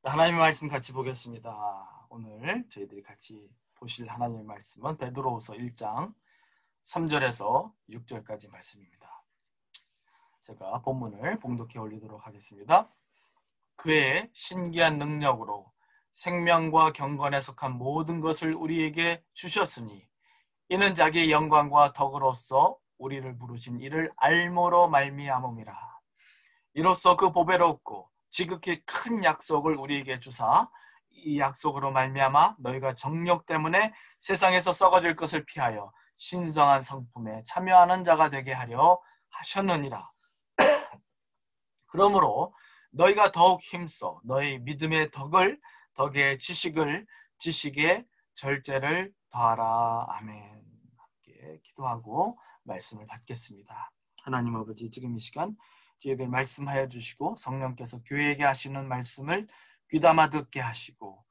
하나님의 말씀 같이 보겠습니다. 오늘 저희들이 같이 보실 하나님의 말씀은 베드로후서 1장 3절에서 6절까지 말씀입니다. 제가 본문을 봉독해 올리도록 하겠습니다. 그의 신기한 능력으로 생명과 경건에 속한 모든 것을 우리에게 주셨으니 이는 자기의 영광과 덕으로서 우리를 부르신 이를 알므로 말미암음이라. 이로써 그 보배롭고 지극히 큰 약속을 우리에게 주사 이 약속으로 말미암아 너희가 정욕 때문에 세상에서 썩어질 것을 피하여 신성한 성품에 참여하는 자가 되게 하려 하셨느니라. 그러므로 너희가 더욱 힘써 너희 믿음의 덕의 지식의 절제를 더하라. 아멘. 함께 기도하고 말씀을 받겠습니다. 하나님 아버지, 지금 이 시간 저희들 말씀하여 주시고 성령께서 교회에게 하시는 말씀을 귀담아 듣게 하시고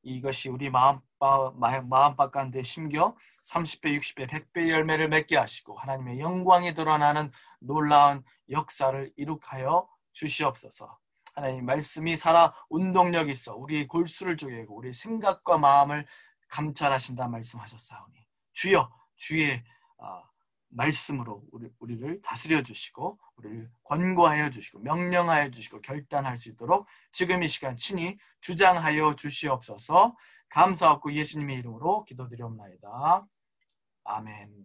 이것이 우리 마음밭 가운데 심겨 30배, 60배, 100배 열매를 맺게 하시고 하나님의 영광이 드러나는 놀라운 역사를 이룩하여 주시옵소서. 하나님 말씀이 살아 운동력이 있어 우리 골수를 쪼개고 우리 생각과 마음을 감찰하신다 말씀하셨사오니 주여 주의 말씀으로 우리를 다스려 주시고 우리를 권고하여 주시고 명령하여 주시고 결단할 수 있도록 지금 이 시간 친히 주장하여 주시옵소서. 감사하고 예수님의 이름으로 기도드리옵나이다. 아멘.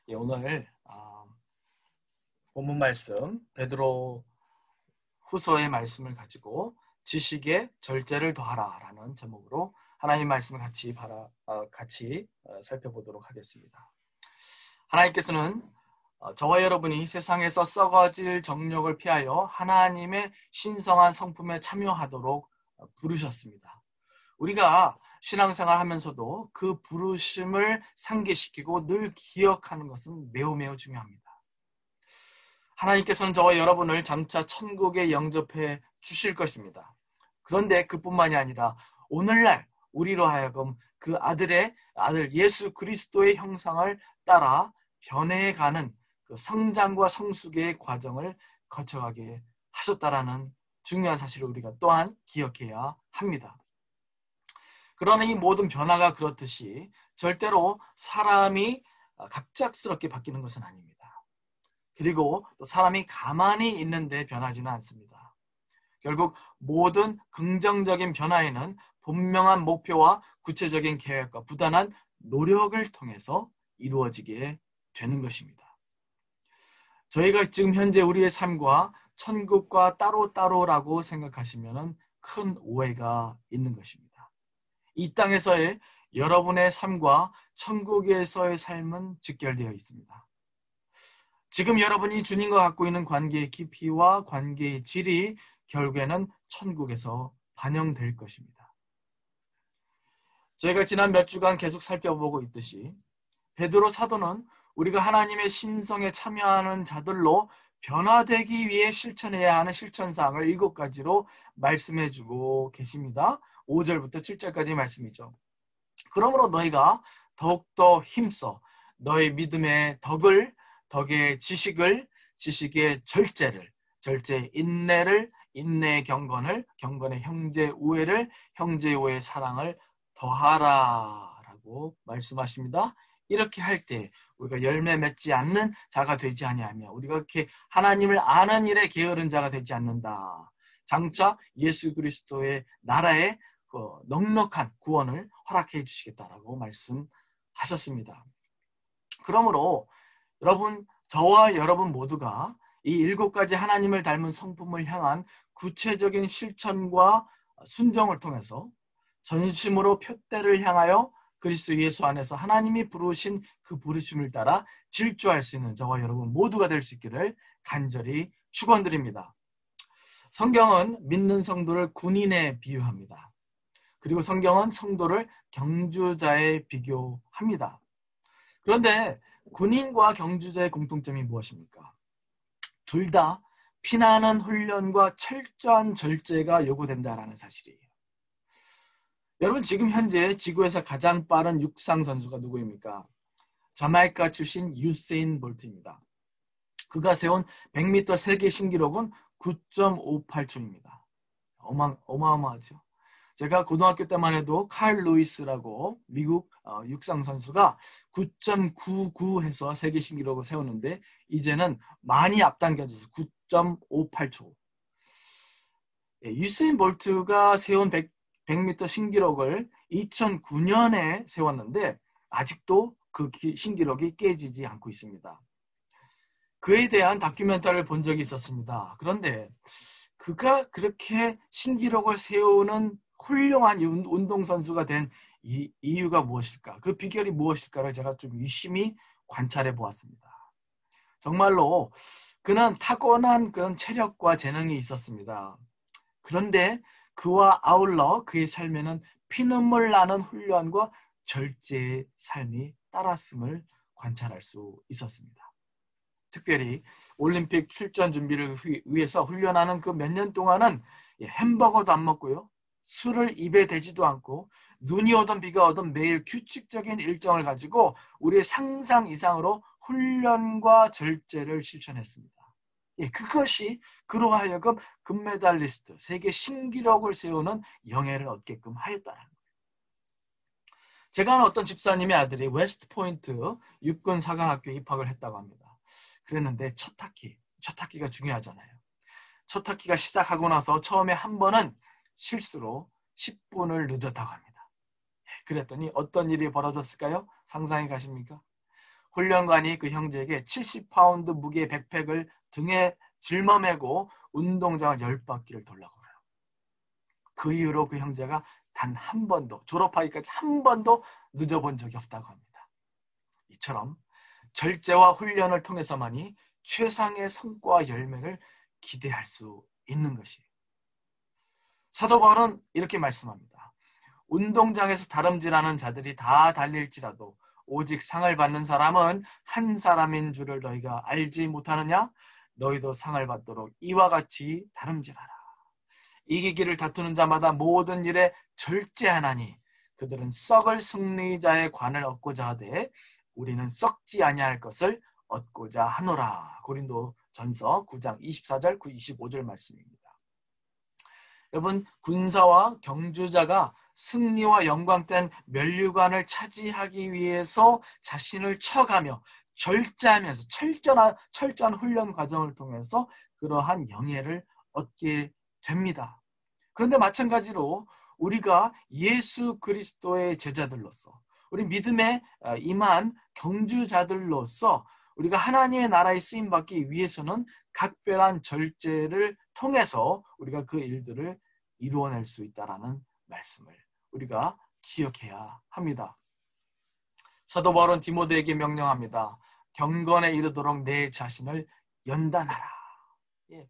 예, 오늘 본문 말씀 베드로 후서의 말씀을 가지고 지식의 절제를 더하라 라는 제목으로 하나님 말씀을 같이 살펴보도록 하겠습니다. 하나님께서는 저와 여러분이 세상에서 썩어질 정욕을 피하여 하나님의 신성한 성품에 참여하도록 부르셨습니다. 우리가 신앙생활 하면서도 그 부르심을 상기시키고 늘 기억하는 것은 매우 중요합니다. 하나님께서는 저와 여러분을 장차 천국에 영접해 주실 것입니다. 그런데 그뿐만이 아니라 오늘날 우리로 하여금 그 아들 예수 그리스도의 형상을 따라 변해가는 그 성장과 성숙의 과정을 거쳐가게 하셨다라는 중요한 사실을 우리가 또한 기억해야 합니다. 그러나 이 모든 변화가 그렇듯이 절대로 사람이 갑작스럽게 바뀌는 것은 아닙니다. 그리고 또 사람이 가만히 있는데 변하지는 않습니다. 결국 모든 긍정적인 변화에는 분명한 목표와 구체적인 계획과 부단한 노력을 통해서 이루어지게 되는 것입니다. 저희가 지금 현재 우리의 삶과 천국과 따로따로라고 생각하시면 큰 오해가 있는 것입니다. 이 땅에서의 여러분의 삶과 천국에서의 삶은 직결되어 있습니다. 지금 여러분이 주님과 갖고 있는 관계의 깊이와 관계의 질이 결국에는 천국에서 반영될 것입니다. 저희가 지난 몇 주간 계속 살펴보고 있듯이 베드로 사도는 우리가 하나님의 신성에 참여하는 자들로 변화되기 위해 실천해야 하는 실천사항을 7가지로 말씀해주고 계십니다. 5절부터 7절까지 말씀이죠. 그러므로 너희가 더욱더 힘써 너희 믿음의 덕의 지식의 절제의 인내를, 인내의 경건을, 경건의 형제 우애를, 형제 우애의 사랑을 더하라 라고 말씀하십니다. 이렇게 할 때 우리가 열매 맺지 않는 자가 되지 아니하며 우리가 이렇게 하나님을 아는 일에 게으른 자가 되지 않는다. 장차 예수 그리스도의 나라의 넉넉한 구원을 허락해 주시겠다라고 말씀하셨습니다. 그러므로 여러분, 저와 여러분 모두가 이 7가지 하나님을 닮은 성품을 향한 구체적인 실천과 순종을 통해서 전심으로 표대를 향하여 그리스도 예수 안에서 하나님이 부르신 그 부르심을 따라 질주할 수 있는 저와 여러분 모두가 될 수 있기를 간절히 축원드립니다. 성경은 믿는 성도를 군인에 비유합니다. 그리고 성경은 성도를 경주자에 비교합니다. 그런데 군인과 경주자의 공통점이 무엇입니까? 둘 다 피나는 훈련과 철저한 절제가 요구된다라는 사실이에요. 여러분, 지금 현재 지구에서 가장 빠른 육상 선수가 누구입니까? 자마이카 출신 유세인 볼트입니다. 그가 세운 100m 세계 신기록은 9.58초입니다. 어마어마하죠. 제가 고등학교 때만 해도 칼 루이스라고 미국 육상 선수가 9.99 해서 세계 신기록을 세웠는데 이제는 많이 앞당겨져서 9.58초. 유세인 볼트가 세운 100m 신기록을 2009년에 세웠는데 아직도 그 신기록이 깨지지 않고 있습니다. 그에 대한 다큐멘터리를 본 적이 있었습니다. 그런데 그가 그렇게 신기록을 세우는 훌륭한 운동선수가 된 이유가 무엇일까? 그 비결이 무엇일까를 제가 좀 유심히 관찰해 보았습니다. 정말로 그는 타고난 그런 체력과 재능이 있었습니다. 그런데 그와 아울러 그의 삶에는 피눈물 나는 훈련과 절제의 삶이 따랐음을 관찰할 수 있었습니다. 특별히 올림픽 출전 준비를 위해서 훈련하는 그 몇 년 동안은 햄버거도 안 먹고요. 술을 입에 대지도 않고 눈이 오든 비가 오든 매일 규칙적인 일정을 가지고 우리의 상상 이상으로 훈련과 절제를 실천했습니다. 그것이 그로 하여금 금메달리스트, 세계 신기록을 세우는 영예를 얻게끔 하였다는 거예요. 제가 아는 어떤 집사님의 아들이 웨스트포인트 육군 사관학교에 입학을 했다고 합니다. 그랬는데 첫 학기가 중요하잖아요. 첫 학기가 시작하고 나서 처음에 한 번은 실수로 10분을 늦었다고 합니다. 그랬더니 어떤 일이 벌어졌을까요? 상상해 가십니까? 훈련관이 그 형제에게 70파운드 무게의 백팩을 등에 짊어매고 운동장을 10바퀴를 돌라고 해요. 그 이후로 그 형제가 단 한 번도, 졸업하기까지 한 번도 늦어본 적이 없다고 합니다. 이처럼 절제와 훈련을 통해서만이 최상의 성과와 열매를 기대할 수 있는 것이에요. 사도 바울은 이렇게 말씀합니다. 운동장에서 다름질하는 자들이 다 달릴지라도 오직 상을 받는 사람은 한 사람인 줄을 너희가 알지 못하느냐? 너희도 상을 받도록 이와 같이 다름질하라. 이기기를 다투는 자마다 모든 일에 절제하나니 그들은 썩을 승리자의 관을 얻고자 하되 우리는 썩지 아니할 것을 얻고자 하노라. 고린도전서 9장 24절 25절 말씀입니다. 여러분, 군사와 경주자가 승리와 영광된 면류관을 차지하기 위해서 자신을 쳐가며 절제하면서 철저한 훈련 과정을 통해서 그러한 영예를 얻게 됩니다. 그런데 마찬가지로 우리가 예수 그리스도의 제자들로서 우리 믿음에 임한 경주자들로서 우리가 하나님의 나라에 쓰임받기 위해서는 각별한 절제를 통해서 우리가 그 일들을 이루어낼 수 있다는 말씀을 우리가 기억해야 합니다. 사도 바울은 디모데에게 명령합니다. 경건에 이르도록 내 자신을 연단하라.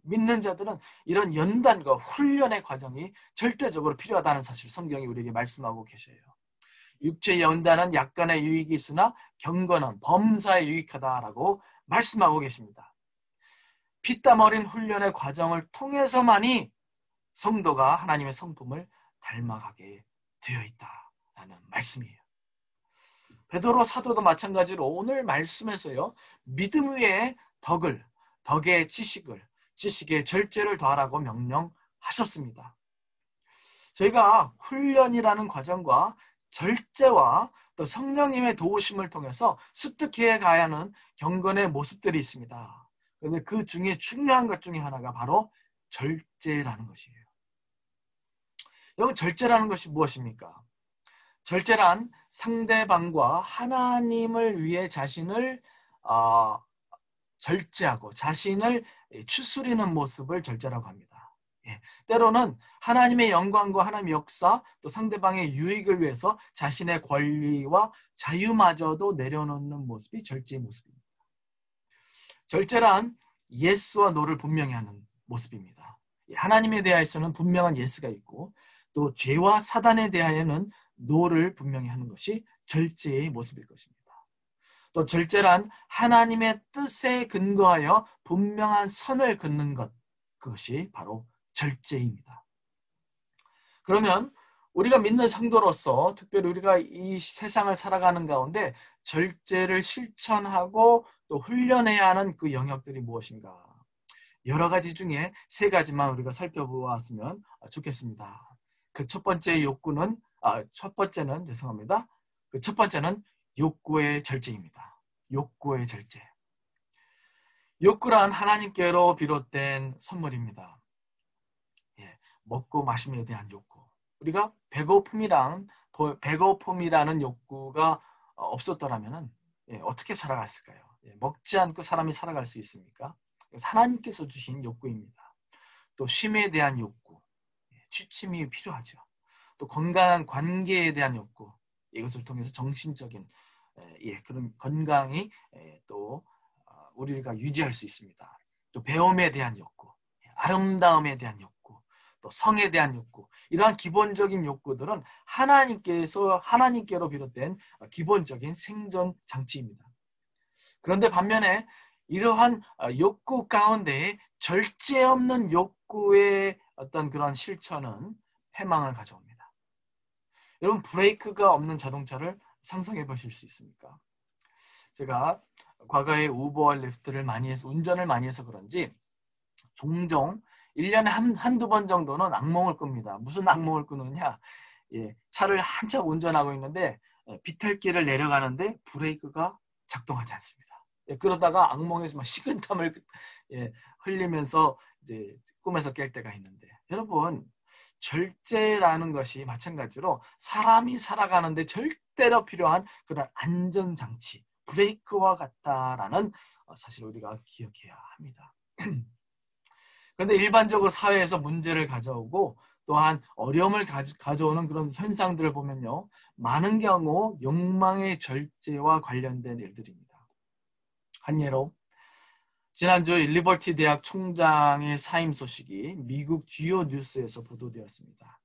믿는 자들은 이런 연단과 훈련의 과정이 절대적으로 필요하다는 사실 성경이 우리에게 말씀하고 계셔요. 육체의 연단은 약간의 유익이 있으나 경건은 범사에 유익하다라고 말씀하고 계십니다. 피땀 어린 훈련의 과정을 통해서만이 성도가 하나님의 성품을 닮아가게 되어 있다라는 말씀이에요. 베드로 사도도 마찬가지로 오늘 말씀에서요. 믿음 위에 덕의 지식의 절제를 더하라고 명령하셨습니다. 저희가 훈련이라는 과정과 절제와 또 성령님의 도우심을 통해서 습득해 가야 하는 경건의 모습들이 있습니다. 그런데 그 중에 중요한 것 중에 하나가 바로 절제라는 것이에요. 여러분, 절제라는 것이 무엇입니까? 절제란 상대방과 하나님을 위해 자신을 절제하고 자신을 추스리는 모습을 절제라고 합니다. 때로는 하나님의 영광과 하나님의 역사 또 상대방의 유익을 위해서 자신의 권리와 자유마저도 내려놓는 모습이 절제의 모습입니다. 절제란 예스와 노를 분명히 하는 모습입니다. 하나님에 대하여서는 분명한 예스가 있고 또 죄와 사단에 대하여는 노를 분명히 하는 것이 절제의 모습일 것입니다. 또 절제란 하나님의 뜻에 근거하여 분명한 선을 긋는 것, 그것이 바로 절제입니다. 그러면 우리가 믿는 성도로서 특별히 우리가 이 세상을 살아가는 가운데 절제를 실천하고 또 훈련해야 하는 그 영역들이 무엇인가? 여러 가지 중에 세 가지만 우리가 살펴보았으면 좋겠습니다. 그 첫 번째 욕구는 첫 번째는 죄송합니다. 그 첫 번째는 욕구의 절제입니다. 욕구의 절제. 욕구란 하나님께로 비롯된 선물입니다. 예, 먹고 마심에 대한 욕구. 우리가 배고픔이라는 욕구가 없었더라면 어떻게 살아갔을까요? 먹지 않고 사람이 살아갈 수 있습니까? 하나님께서 주신 욕구입니다. 또 쉼에 대한 욕구, 취침이 필요하죠. 또 건강한 관계에 대한 욕구, 이것을 통해서 정신적인 그런 건강이 또 우리가 유지할 수 있습니다. 또 배움에 대한 욕구, 아름다움에 대한 욕구, 또 성에 대한 욕구, 이러한 기본적인 욕구들은 하나님께로 비롯된 기본적인 생존 장치입니다. 그런데 반면에 이러한 욕구 가운데 절제 없는 욕구의 어떤 그런 실천은 패망을 가져옵니다. 여러분, 브레이크가 없는 자동차를 상상해 보실 수 있습니까? 제가 과거에 우버와 리프트를 많이 해서 운전을 많이 해서 그런지 종종 1년에 한두 번 정도는 악몽을 꿉니다. 무슨 악몽을 꾸느냐? 차를 한참 운전하고 있는데 비탈길을 내려가는데 브레이크가 작동하지 않습니다. 그러다가 악몽에서 막 식은땀을 흘리면서 이제 꿈에서 깰 때가 있는데, 여러분, 절제라는 것이 마찬가지로 사람이 살아가는데 절대로 필요한 그런 안전장치, 브레이크와 같다라는 사실 우리가 기억해야 합니다. 그런데 일반적으로 사회에서 문제를 가져오고 또한 어려움을 가져오는 그런 현상들을 보면요, 많은 경우 욕망의 절제와 관련된 일들입니다. 한 예로 지난주 리버티 대학 총장의 사임 소식이 미국 주요 뉴스에서 보도되었습니다.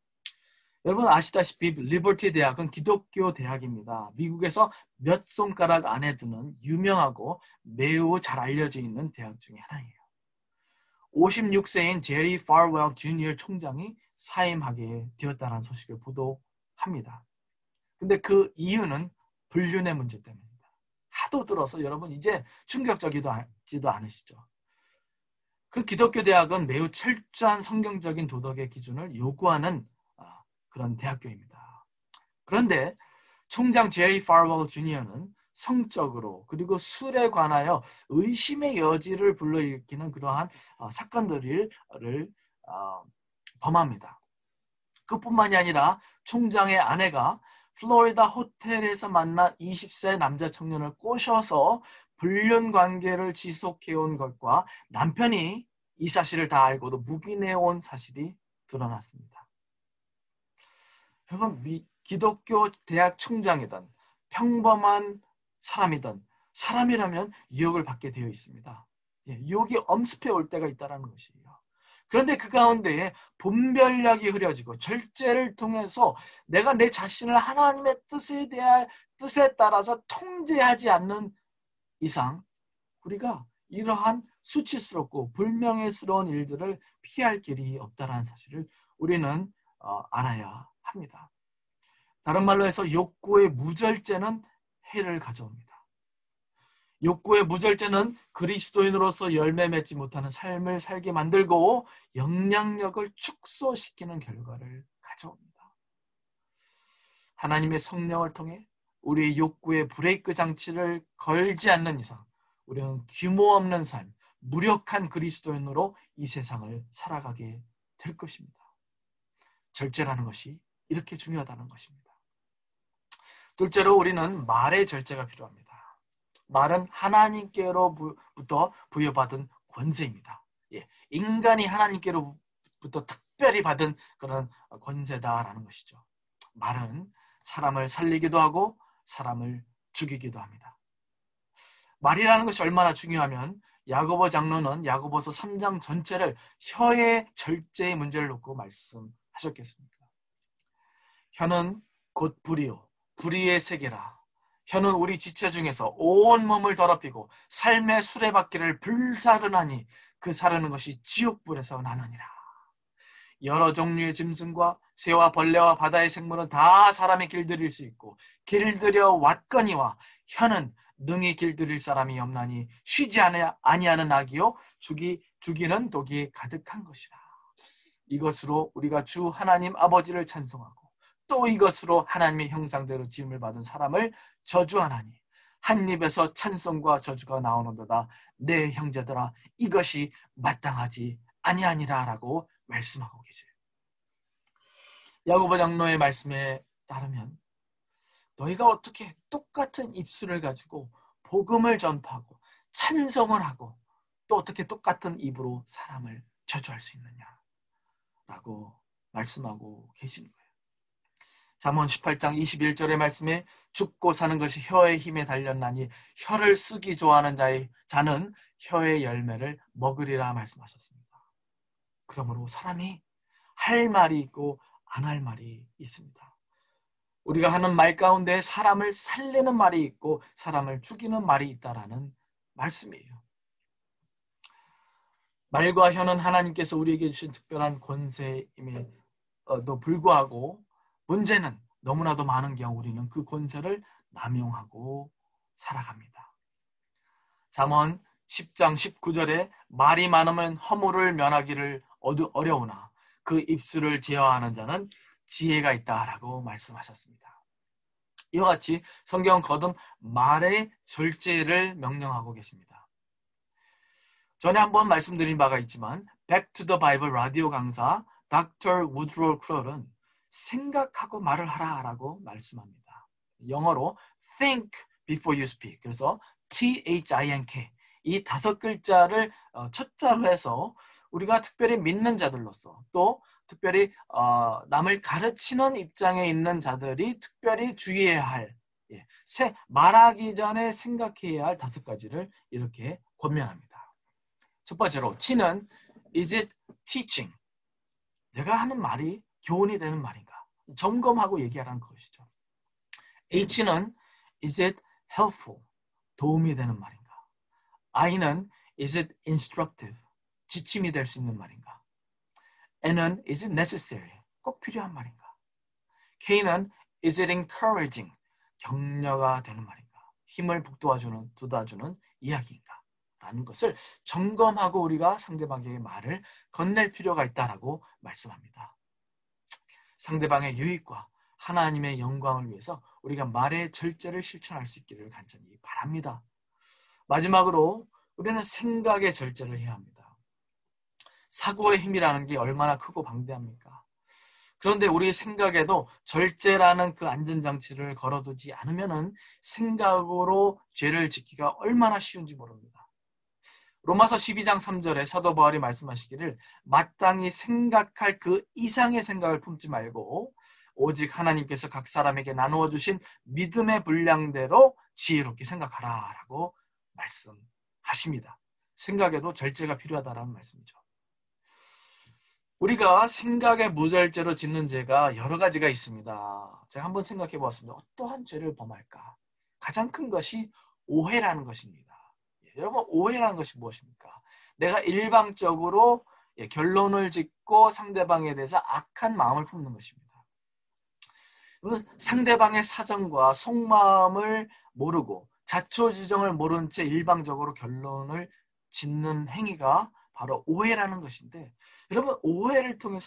여러분 아시다시피 리버티 대학은 기독교 대학입니다. 미국에서 몇 손가락 안에 드는 유명하고 매우 잘 알려져 있는 대학 중에 하나예요. 56세인 제리 파웰 주니어 총장이 사임하게 되었다는 소식을 보도합니다. 근데 그 이유는 불륜의 문제 때문입니다. 하도 들어서 여러분 이제 충격적이지도 않으시죠? 그 기독교 대학은 매우 철저한 성경적인 도덕의 기준을 요구하는 그런 대학교입니다. 그런데 총장 제리 파웰 주니어는 성적으로 그리고 술에 관하여 의심의 여지를 불러일으키는 그러한 사건들을 범합니다. 그뿐만이 아니라 총장의 아내가 플로리다 호텔에서 만난 20세 남자 청년을 꼬셔서 불륜 관계를 지속해온 것과 남편이 이 사실을 다 알고도 묵인해온 사실이 드러났습니다. 여러분, 기독교 대학 총장이든 평범한 사람이든 사람이라면 유혹을 받게 되어 있습니다. 유혹이 엄습해 올 때가 있다는 것이에요. 그런데 그 가운데에 분별력이 흐려지고 절제를 통해서 내가 내 자신을 하나님의 뜻에 따라서 통제하지 않는 이상 우리가 이러한 수치스럽고 불명예스러운 일들을 피할 길이 없다는 사실을 우리는 알아야 합니다. 다른 말로 해서 욕구의 무절제는 해를 가져옵니다. 욕구의 무절제는 그리스도인으로서 열매 맺지 못하는 삶을 살게 만들고 영향력을 축소시키는 결과를 가져옵니다. 하나님의 성령을 통해 우리의 욕구의 브레이크 장치를 걸지 않는 이상 우리는 규모 없는 삶, 무력한 그리스도인으로 이 세상을 살아가게 될 것입니다. 절제라는 것이 이렇게 중요하다는 것입니다. 둘째로 우리는 말의 절제가 필요합니다. 말은 하나님께로부터 부여받은 권세입니다. 인간이 하나님께로부터 특별히 받은 그런 권세다라는 것이죠. 말은 사람을 살리기도 하고 사람을 죽이기도 합니다. 말이라는 것이 얼마나 중요하면 야고보 장로는 야고보서 3장 전체를 혀의 절제의 문제를 놓고 말씀하셨겠습니까? 혀는 곧 불이요 불의의 세계라. 혀는 우리 지체 중에서 온 몸을 더럽히고 삶의 수레바퀴를 불사르나니 그 사르는 것이 지옥불에서 나느니라. 여러 종류의 짐승과 새와 벌레와 바다의 생물은 다 사람이 길들일 수 있고 길들여 왔거니와 혀는 능히 길들일 사람이 없나니 쉬지 아니하는 악이요 죽이는 독이 가득한 것이라. 이것으로 우리가 주 하나님 아버지를 찬송하고 또 이것으로 하나님의 형상대로 지음을 받은 사람을 저주하나니 한 입에서 찬송과 저주가 나오는도다. 내 형제들아, 이것이 마땅하지 아니하니라 라고 말씀하고 계세요. 야고보 장로의 말씀에 따르면 너희가 어떻게 똑같은 입술을 가지고 복음을 전파하고 찬송을 하고 또 어떻게 똑같은 입으로 사람을 저주할 수 있느냐 라고 말씀하고 계시는 거예요. 잠언 18장 21절의 말씀에 죽고 사는 것이 혀의 힘에 달렸나니 혀를 쓰기 좋아하는 자는 혀의 열매를 먹으리라 말씀하셨습니다. 그러므로 사람이 할 말이 있고 안 할 말이 있습니다. 우리가 하는 말 가운데 사람을 살리는 말이 있고 사람을 죽이는 말이 있다라는 말씀이에요. 말과 혀는 하나님께서 우리에게 주신 특별한 권세임에도 불구하고 문제는 너무나도 많은 경우 우리는 그 권세를 남용하고 살아갑니다. 잠언 10장 19절에 말이 많으면 허물을 면하기를 어려우나 그 입술을 제어하는 자는 지혜가 있다라고 말씀하셨습니다. 이와 같이 성경은 거듭 말의 절제를 명령하고 계십니다. 전에 한번 말씀드린 바가 있지만 Back to the Bible 라디오 강사 Dr. Woodrow Crowell은 생각하고 말을 하라라고 말씀합니다. 영어로 think before you speak. 그래서 THINK 이 5글자를 첫자로 해서 우리가 특별히 믿는 자들로서 또 특별히 남을 가르치는 입장에 있는 자들이 특별히 주의해야 할 말하기 전에 생각해야 할 5가지를 이렇게 권면합니다. 첫 번째로 T는 is it teaching? 내가 하는 말이 교훈이 되는 말인가? 점검하고 얘기하라는 것이죠. H는 is it helpful? 도움이 되는 말인가? I는 is it instructive? 지침이 될 수 있는 말인가? N은 is it necessary? 꼭 필요한 말인가? K는 is it encouraging? 격려가 되는 말인가? 힘을 북돋아주는 이야기인가? 라는 것을 점검하고 우리가 상대방에게 말을 건넬 필요가 있다라고 말씀합니다. 상대방의 유익과 하나님의 영광을 위해서 우리가 말의 절제를 실천할 수 있기를 간절히 바랍니다. 마지막으로 우리는 생각의 절제를 해야 합니다. 사고의 힘이라는 게 얼마나 크고 방대합니까? 그런데 우리 생각에도 절제라는 그 안전장치를 걸어두지 않으면 생각으로 죄를 짓기가 얼마나 쉬운지 모릅니다. 로마서 12장 3절에 사도 바울이 말씀하시기를 마땅히 생각할 그 이상의 생각을 품지 말고 오직 하나님께서 각 사람에게 나누어 주신 믿음의 분량대로 지혜롭게 생각하라 라고 말씀하십니다. 생각에도 절제가 필요하다는 말씀이죠. 우리가 생각의 무절제로 짓는 죄가 여러 가지가 있습니다. 제가 한번 생각해 보았습니다. 어떠한 죄를 범할까? 가장 큰 것이 오해라는 것입니다. 여러분, 오해라는 것이 무엇입니까? 내가 일방적으로 결론을 짓고 상대방에 대해서 악한 마음을 품는 것입니다. 상대방의 사정과 속마음을 모르고 자초지종을 모른 채 일방적으로 결론을 짓는 행위가 바로 오해라는 것인데, 여러분, 오해를 통해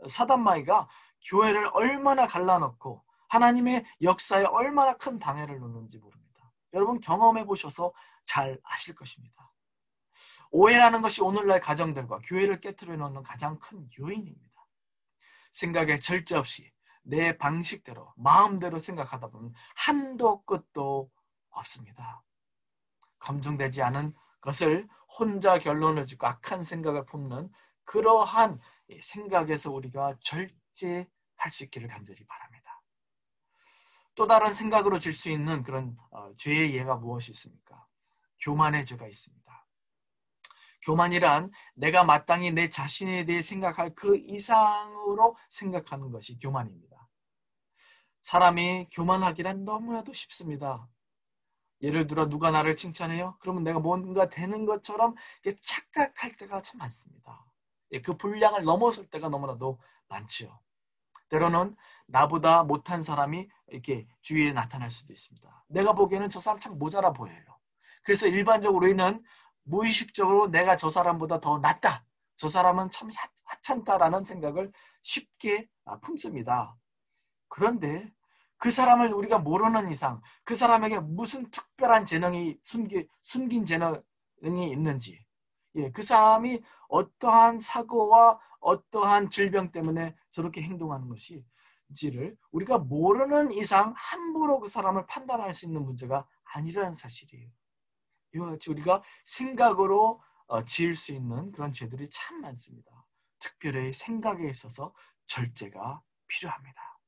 사단마귀가 교회를 얼마나 갈라놓고 하나님의 역사에 얼마나 큰 방해를 놓는지 모릅니다. 여러분, 경험해 보셔서 잘 아실 것입니다. 오해라는 것이 오늘날 가정들과 교회를 깨트려 놓는 가장 큰 요인입니다. 생각에 절제 없이 내 방식대로 마음대로 생각하다 보면 한도 끝도 없습니다. 검증되지 않은 것을 혼자 결론을 짓고 악한 생각을 품는 그러한 생각에서 우리가 절제할 수 있기를 간절히 바랍니다. 또 다른 생각으로 질 수 있는 그런 죄의 예가 무엇이 있습니까? 교만의 죄가 있습니다. 교만이란 내가 마땅히 내 자신에 대해 생각할 그 이상으로 생각하는 것이 교만입니다. 사람이 교만하기란 너무나도 쉽습니다. 예를 들어 누가 나를 칭찬해요? 그러면 내가 뭔가 되는 것처럼 착각할 때가 참 많습니다. 그 분량을 넘어설 때가 너무나도 많지요. 때로는 나보다 못한 사람이 이렇게 주위에 나타날 수도 있습니다. 내가 보기에는 저 사람 참 모자라 보여요. 그래서 일반적으로 우리는 무의식적으로 내가 저 사람보다 더 낫다, 저 사람은 참 하찮다라는 생각을 쉽게 품습니다. 그런데 그 사람을 우리가 모르는 이상 그 사람에게 무슨 특별한 재능이 숨긴 재능이 있는지, 그 사람이 어떠한 사고와 어떠한 질병 때문에 저렇게 행동하는 것인지를 우리가 모르는 이상 함부로 그 사람을 판단할 수 있는 문제가 아니라는 사실이에요. 이와 같이 우리가 생각으로 지을 수 있는 그런 죄들이 참 많습니다. 특별히 생각에 있어서 절제가 필요합니다.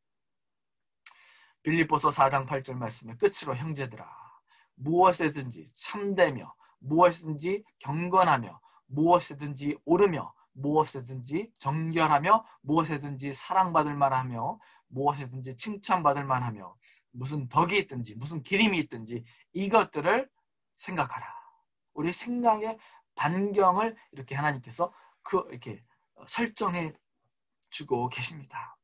빌립보서 4장 8절 말씀의 끝으로 형제들아, 무엇에든지 참되며 무엇이든지 경건하며 무엇이든지 옳으며 무엇이든지 정결하며 무엇이든지 사랑받을 만하며 무엇이든지 칭찬받을 만하며 무슨 덕이 있든지 무슨 기림이 있든지 이것들을 생각하라. 우리 생각의 반경을 이렇게 하나님께서 이렇게 설정해 주고 계십니다.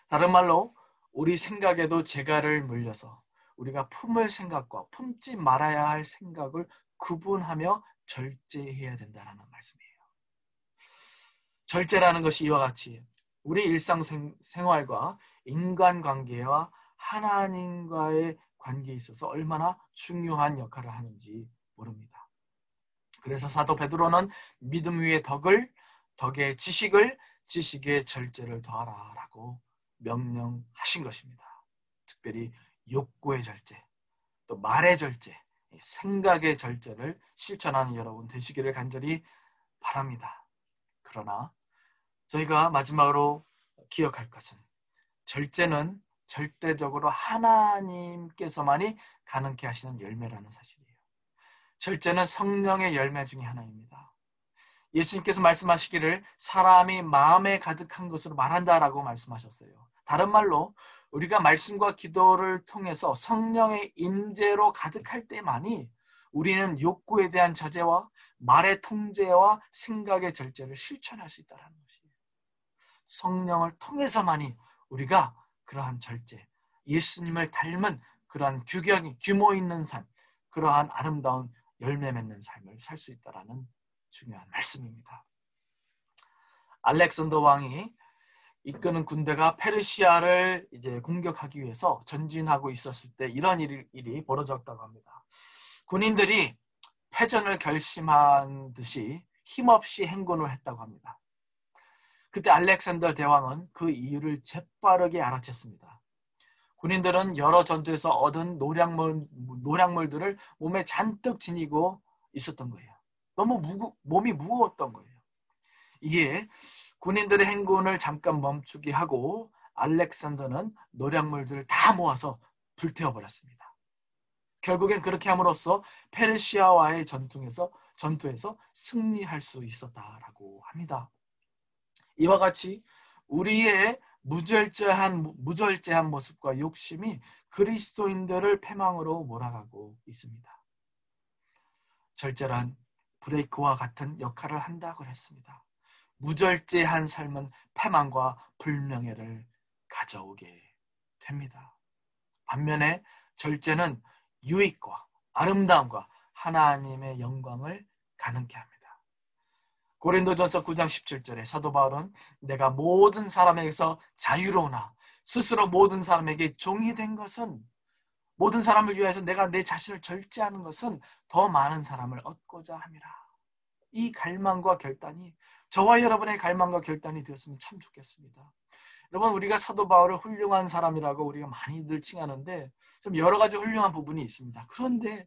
다른 말로 우리 생각에도 재갈을 물려서 우리가 품을 생각과 품지 말아야 할 생각을 구분하며 절제해야 된다는 말씀이에요. 절제라는 것이 이와 같이 우리 일상생활과 인간관계와 하나님과의 관계에 있어서 얼마나 중요한 역할을 하는지 모릅니다. 그래서 사도 베드로는 믿음 위에 덕을, 덕의 지식을, 지식의 절제를 더하라라고 명령하신 것입니다. 특별히 욕구의 절제, 또 말의 절제, 생각의 절제를 실천하는 여러분 되시기를 간절히 바랍니다. 그러나 저희가 마지막으로 기억할 것은 절제는 절대적으로 하나님께서만이 가능케 하시는 열매라는 사실이에요. 절제는 성령의 열매 중에 하나입니다. 예수님께서 말씀하시기를 사람이 마음에 가득한 것으로 말한다라고 말씀하셨어요. 다른 말로 우리가 말씀과 기도를 통해서 성령의 임재로 가득할 때만이 우리는 욕구에 대한 자제와 말의 통제와 생각의 절제를 실천할 수 있다는 것이에요. 성령을 통해서만이 우리가 그러한 절제, 예수님을 닮은 그러한 규모 있는 삶, 그러한 아름다운 열매 맺는 삶을 살 수 있다는 중요한 말씀입니다. 알렉산더 왕이 이끄는 군대가 페르시아를 이제 공격하기 위해서 전진하고 있었을 때 이런 일이 벌어졌다고 합니다. 군인들이 패전을 결심한 듯이 힘없이 행군을 했다고 합니다. 그때 알렉산더 대왕은 그 이유를 재빠르게 알아챘습니다. 군인들은 여러 전투에서 얻은 노량물들을 몸에 잔뜩 지니고 있었던 거예요. 너무 몸이 무거웠던 거예요. 이게 군인들의 행군을 잠깐 멈추게 하고 알렉산더는 노량물들을 다 모아서 불태워버렸습니다. 결국엔 그렇게 함으로써 페르시아와의 전투에서 승리할 수 있었다라고 합니다. 이와 같이 우리의 무절제한 모습과 욕심이 그리스도인들을 패망으로 몰아가고 있습니다. 절제란 브레이크와 같은 역할을 한다고 했습니다. 무절제한 삶은 패망과 불명예를 가져오게 됩니다. 반면에 절제는 유익과 아름다움과 하나님의 영광을 가능케 합니다. 고린도전서 9장 17절에 사도 바울은 내가 모든 사람에게서 자유로우나 스스로 모든 사람에게 종이 된 것은, 모든 사람을 위하여서 내가 내 자신을 절제하는 것은 더 많은 사람을 얻고자 함이라. 이 갈망과 결단이 저와 여러분의 갈망과 결단이 되었으면 참 좋겠습니다. 여러분, 우리가 사도 바울을 훌륭한 사람이라고 우리가 많이들 칭하는데 좀 여러 가지 훌륭한 부분이 있습니다. 그런데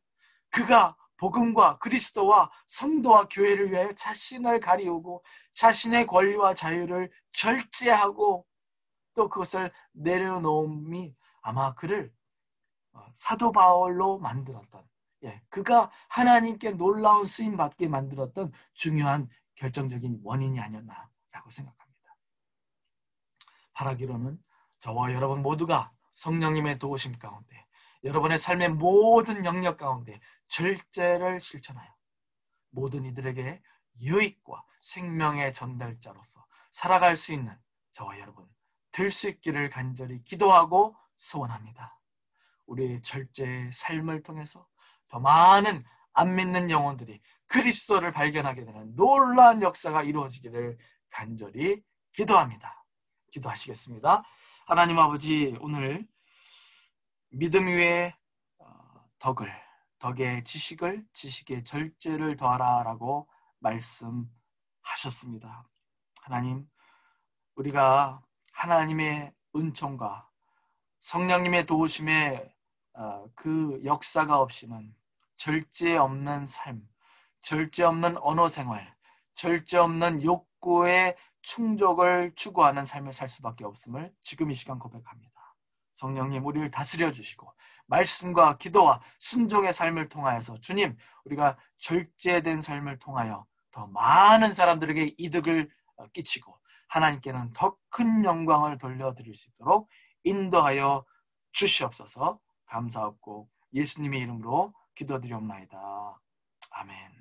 그가 복음과 그리스도와 성도와 교회를 위하여 자신을 가리우고 자신의 권리와 자유를 절제하고 또 그것을 내려놓음이 아마 그를 사도 바울로 만들었던, 그가 하나님께 놀라운 쓰임 받게 만들었던 중요한 결정적인 원인이 아니었나라고 생각합니다. 바라기로는 저와 여러분 모두가 성령님의 도우심 가운데 여러분의 삶의 모든 영역 가운데 절제를 실천하여 모든 이들에게 유익과 생명의 전달자로서 살아갈 수 있는 저와 여러분 될 수 있기를 간절히 기도하고 소원합니다. 우리의 절제의 삶을 통해서 더 많은 안 믿는 영혼들이 그리스도를 발견하게 되는 놀라운 역사가 이루어지기를 간절히 기도합니다. 기도하시겠습니다. 하나님 아버지, 오늘 믿음 위에 덕의 지식을, 지식의 절제를 더하라라고 말씀하셨습니다. 하나님, 우리가 하나님의 은총과 성령님의 도우심에 그 역사가 없이는 절제 없는 삶, 절제 없는 언어 생활, 절제 없는 욕구의 충족을 추구하는 삶을 살 수밖에 없음을 지금 이 시간 고백합니다. 성령님, 우리를 다스려 주시고 말씀과 기도와 순종의 삶을 통하여서 주님, 우리가 절제된 삶을 통하여 더 많은 사람들에게 이득을 끼치고 하나님께는 더 큰 영광을 돌려드릴 수 있도록 인도하여 주시옵소서. 감사하고 예수님의 이름으로 기도드리옵나이다. 아멘.